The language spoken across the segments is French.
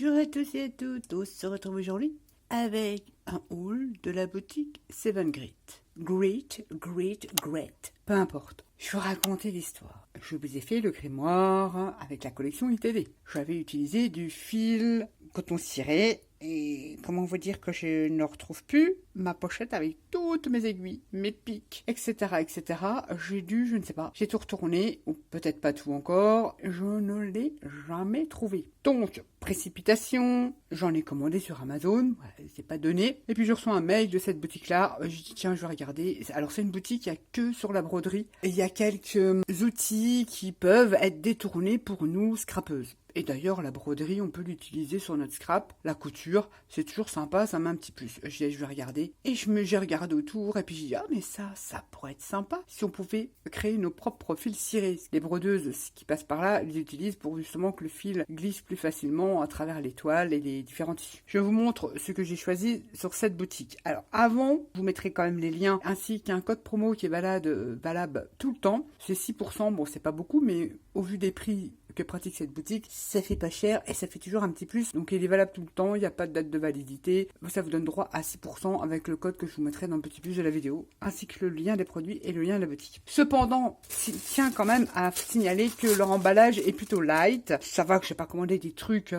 Bonjour à tous et à toutes, on se retrouve aujourd'hui avec un haul de la boutique Seven Great. Great, peu importe. Je vais raconter l'histoire. Je vous ai fait le grimoire avec la collection ITV. J'avais utilisé du fil coton ciré et comment vous dire que je ne retrouve plus ma pochette avec toutes mes aiguilles, mes pics, etc., etc. J'ai dû, je ne sais pas, j'ai tout retourné, ou peut-être pas tout encore, je ne l'ai jamais trouvé. Donc, précipitation, j'en ai commandé sur Amazon, c'est pas donné, et puis je reçois un mail de cette boutique-là, je dis tiens, je vais regarder. Alors c'est une boutique, il n'y a que sur la broderie, et il y a quelques outils qui peuvent être détournés pour nous, scrapeuses. Et d'ailleurs, la broderie, on peut l'utiliser sur notre scrap. La couture, c'est toujours sympa, ça met un petit plus. Je vais regarder. Et j'ai regardé autour, et puis j'ai dit, ah, mais ça pourrait être sympa si on pouvait créer nos propres fils cirés. Les brodeuses qui passent par là, elles utilisent pour justement que le fil glisse plus facilement à travers les toiles et les différents tissus. Je vous montre ce que j'ai choisi sur cette boutique. Alors, avant, je vous mettrai quand même les liens, ainsi qu'un code promo qui est valable tout le temps. C'est 6%, bon, c'est pas beaucoup, mais au vu des prix que pratique cette boutique, ça fait pas cher et ça fait toujours un petit plus. Donc il est valable tout le temps, il n'y a pas de date de validité. Ça vous donne droit à 6% avec le code que je vous mettrai dans le petit plus de la vidéo, ainsi que le lien des produits et le lien de la boutique. Cependant, il tient quand même à signaler que leur emballage est plutôt light. Ça va que je n'ai pas commandé des trucs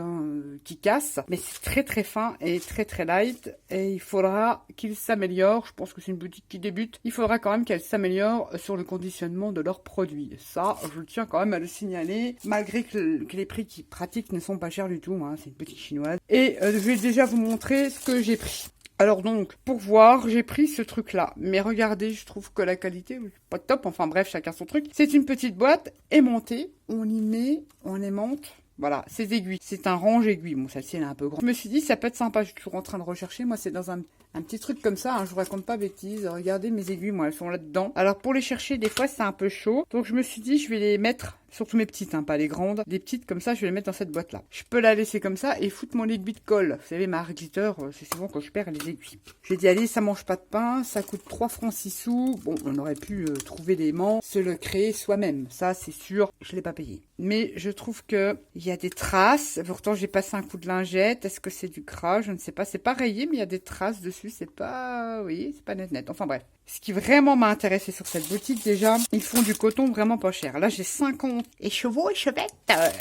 qui cassent, mais c'est très très fin et très très light et il faudra qu'il s'améliore. Je pense que c'est une boutique qui débute. Il faudra quand même qu'elle s'améliore sur le conditionnement de leurs produits. Ça, je tiens quand même à le signaler, malgré que les prix qu'ils pratiquent ne sont pas chers du tout, hein, c'est une boutique chinoise. Et je vais déjà vous montrer ce que j'ai pris. Alors donc, pour voir, j'ai pris ce truc-là. Mais regardez, je trouve que la qualité n'est pas top. Enfin bref, chacun son truc. C'est une petite boîte aimantée. On y met, on aimante. Voilà, ces aiguilles. C'est un range aiguille. Bon, celle-ci, elle est un peu grande. Je me suis dit, ça peut être sympa. Je suis toujours en train de rechercher. Moi, c'est dans un petit truc comme ça. Hein, je vous raconte pas bêtises. Regardez mes aiguilles, moi, elles sont là-dedans. Alors, pour les chercher, des fois, c'est un peu chaud. Donc, je me suis dit, je vais les mettre, surtout mes petites, hein, pas les grandes. Des petites comme ça, je vais les mettre dans cette boîte-là. Je peux la laisser comme ça et foutre mon aiguille de colle. Vous savez, ma glitter, c'est souvent quand je perds les aiguilles. J'ai dit, allez, ça mange pas de pain. Ça coûte 3 francs 6 sous. Bon, on aurait pu trouver l'aimant, se le créer soi-même. Ça, c'est sûr, je l'ai pas payé. Mais je trouve que il y a des traces. Pourtant, j'ai passé un coup de lingette. Est-ce que c'est du gras? Je ne sais pas. C'est pas rayé, mais il y a des traces dessus. C'est pas, oui, c'est pas net. Enfin bref. Ce qui vraiment m'a intéressé sur cette boutique, déjà, ils font du coton vraiment pas cher. Là, j'ai 50 écheveaux, échevettes,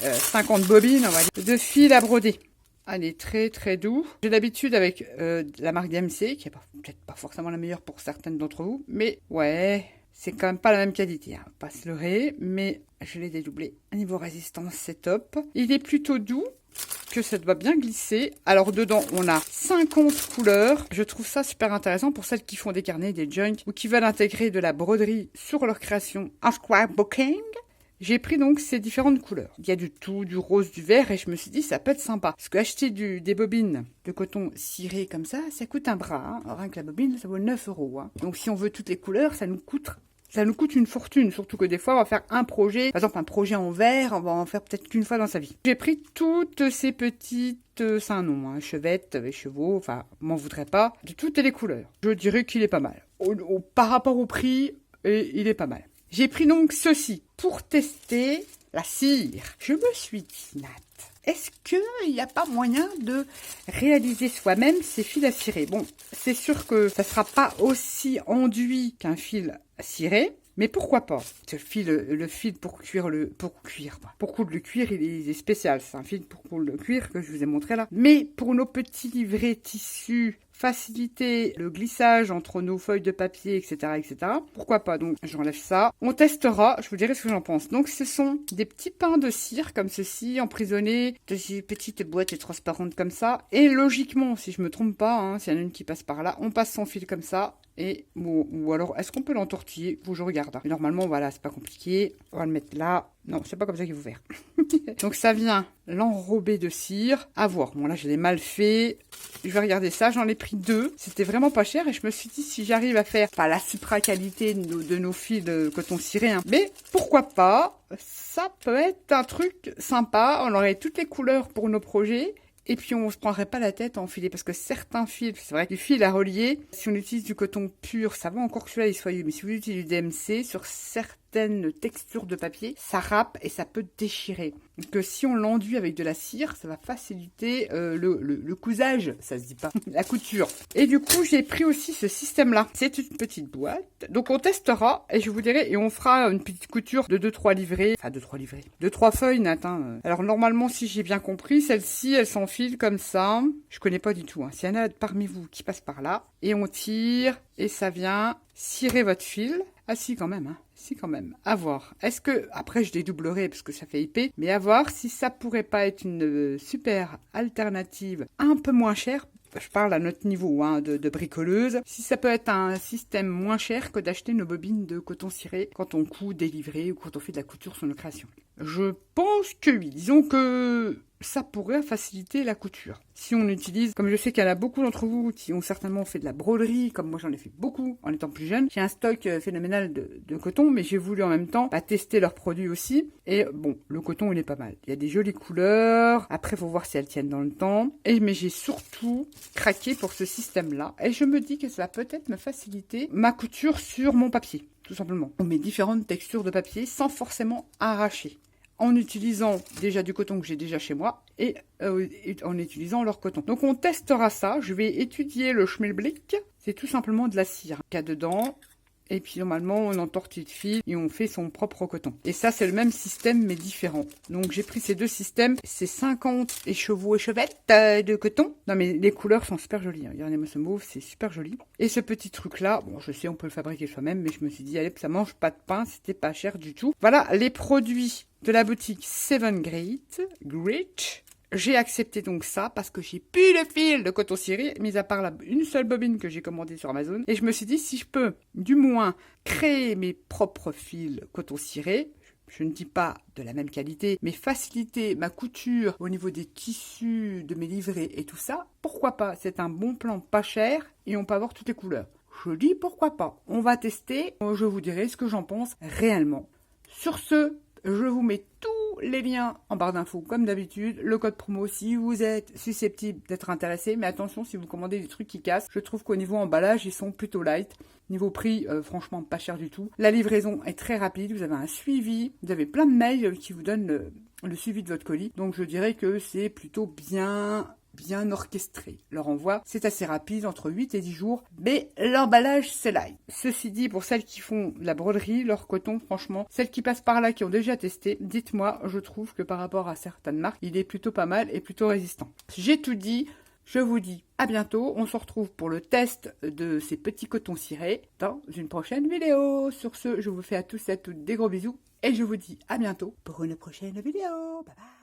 50 bobines, on va dire, de fil à broder. Elle est très très doux. J'ai l'habitude avec la marque DMC, qui est peut-être pas forcément la meilleure pour certaines d'entre vous, mais ouais, c'est quand même pas la même qualité, hein. Pas se leurrer, mais je l'ai dédoublé. Niveau résistance, c'est top. Il est plutôt doux, que ça doit bien glisser. Alors dedans, on a 50 couleurs. Je trouve ça super intéressant pour celles qui font des carnets, des junk, ou qui veulent intégrer de la broderie sur leur création en scrapbooking. J'ai pris donc ces différentes couleurs. Il y a du tout, du rose, du vert, et je me suis dit, ça peut être sympa. Parce que acheter des bobines de coton ciré comme ça coûte un bras. Hein. Rien que la bobine, ça vaut 9 €. Hein. Donc si on veut toutes les couleurs, ça nous coûte une fortune, surtout que des fois, on va faire un projet. Par exemple, un projet en verre, on va en faire peut-être qu'une fois dans sa vie. J'ai pris toutes ces petites, c'est un nom, hein, chevettes, écheveaux, enfin, m'en voudrais pas, de toutes les couleurs. Je dirais qu'il est pas mal. Par rapport au prix, il est pas mal. J'ai pris donc ceci pour tester la cire. Je me suis dit, Nat, est-ce qu'il n'y a pas moyen de réaliser soi-même ces fils à cirer? Bon, c'est sûr que ça ne sera pas aussi enduit qu'un fil à cirer, mais pourquoi pas? Le fil pour coudre le cuir, il est spécial. C'est un fil pour coudre le cuir que je vous ai montré là. Mais pour nos petits livrets tissus, faciliter le glissage entre nos feuilles de papier, etc., etc. Pourquoi pas? Donc, j'enlève ça. On testera, je vous dirai ce que j'en pense. Donc, ce sont des petits pains de cire comme ceci, emprisonnés dans des petites boîtes transparentes comme ça. Et logiquement, si je me trompe pas, hein, s'il y en a une qui passe par là, on passe son fil comme ça. Et ou alors, est-ce qu'on peut l'entortiller? Faut que je regarde. Hein. Normalement, voilà, c'est pas compliqué. On va le mettre là. Non, c'est pas comme ça qu'il faut faire. Donc, ça vient l'enrober de cire. À voir. Bon, là, je l'ai mal fait. Je vais regarder ça. J'en ai pris 2. C'était vraiment pas cher. Et je me suis dit, si j'arrive à faire pas la supra qualité de nos fils de coton ciré, hein, mais pourquoi pas? Ça peut être un truc sympa. On aurait toutes les couleurs pour nos projets. Et puis, on ne se prendrait pas la tête à enfiler. Parce que certains fils, c'est vrai que les fils à relier, si on utilise du coton pur, ça va encore que celui-là il soit. Mais si vous utilisez du DMC, sur certains certaines textures de papier, ça râpe et ça peut déchirer. Donc si on l'enduit avec de la cire, ça va faciliter le cousage, ça se dit pas, la couture. Et du coup, j'ai pris aussi ce système-là. C'est une petite boîte. Donc on testera et je vous dirai, et on fera une petite couture de 2-3 livrets. Enfin, 2-3 livrets. 2-3 feuilles, Nat. Alors normalement, si j'ai bien compris, celle-ci, elle s'enfile comme ça. Je connais pas du tout. S'il y en a parmi vous qui passent par là, et on tire, et ça vient cirer votre fil. Ah si, quand même, Si, quand même. À voir. Est-ce que, après je dédoublerai parce que ça fait épais, mais à voir si ça pourrait pas être une super alternative un peu moins chère. Je parle à notre niveau de bricoleuse. Si ça peut être un système moins cher que d'acheter nos bobines de coton ciré quand on coud des livrets ou quand on fait de la couture sur nos créations. Je pense que oui. Disons que ça pourrait faciliter la couture. Si on utilise, comme je sais qu'il y en a beaucoup d'entre vous qui ont certainement fait de la broderie, comme moi j'en ai fait beaucoup en étant plus jeune, j'ai un stock phénoménal de coton, mais j'ai voulu en même temps tester leurs produits aussi. Et bon, le coton il est pas mal. Il y a des jolies couleurs, après faut voir si elles tiennent dans le temps. Mais j'ai surtout craqué pour ce système-là. Et je me dis que ça va peut-être me faciliter ma couture sur mon papier, tout simplement. On met différentes textures de papier sans forcément arracher. En utilisant déjà du coton que j'ai déjà chez moi et en utilisant leur coton. Donc on testera ça. Je vais étudier le schmilblick. C'est tout simplement de la cire qu'il y a dedans. Et puis normalement on entortille de fil et on fait son propre coton. Et ça c'est le même système mais différent. Donc j'ai pris ces deux systèmes. C'est 50 échevettes de coton. Non mais les couleurs sont super jolies. Regardez-moi ce mauve, c'est super joli. Et ce petit truc là, bon je sais on peut le fabriquer soi-même, mais je me suis dit allez ça mange pas de pain, c'était pas cher du tout. Voilà les produits de la boutique Seven Great. J'ai accepté donc ça parce que j'ai plus de fil de coton ciré, mis à part une seule bobine que j'ai commandée sur Amazon. Et je me suis dit, si je peux du moins créer mes propres fils coton ciré, je ne dis pas de la même qualité, mais faciliter ma couture au niveau des tissus de mes livrets et tout ça, pourquoi pas? C'est un bon plan pas cher et on peut avoir toutes les couleurs. Je dis pourquoi pas. On va tester, je vous dirai ce que j'en pense réellement. Sur ce, je vous mets tous les liens en barre d'infos comme d'habitude. Le code promo si vous êtes susceptible d'être intéressé. Mais attention si vous commandez des trucs qui cassent. Je trouve qu'au niveau emballage, ils sont plutôt light. Niveau prix, franchement pas cher du tout. La livraison est très rapide. Vous avez un suivi. Vous avez plein de mails qui vous donnent le suivi de votre colis. Donc je dirais que c'est plutôt bien orchestré. Leur envoi, c'est assez rapide, entre 8 et 10 jours, mais l'emballage, c'est light. Ceci dit, pour celles qui font de la broderie, leur coton, franchement, celles qui passent par là, qui ont déjà testé, dites-moi, je trouve que par rapport à certaines marques, il est plutôt pas mal et plutôt résistant. J'ai tout dit, je vous dis à bientôt, on se retrouve pour le test de ces petits cotons cirés dans une prochaine vidéo. Sur ce, je vous fais à tous et à toutes des gros bisous, et je vous dis à bientôt pour une prochaine vidéo. Bye bye.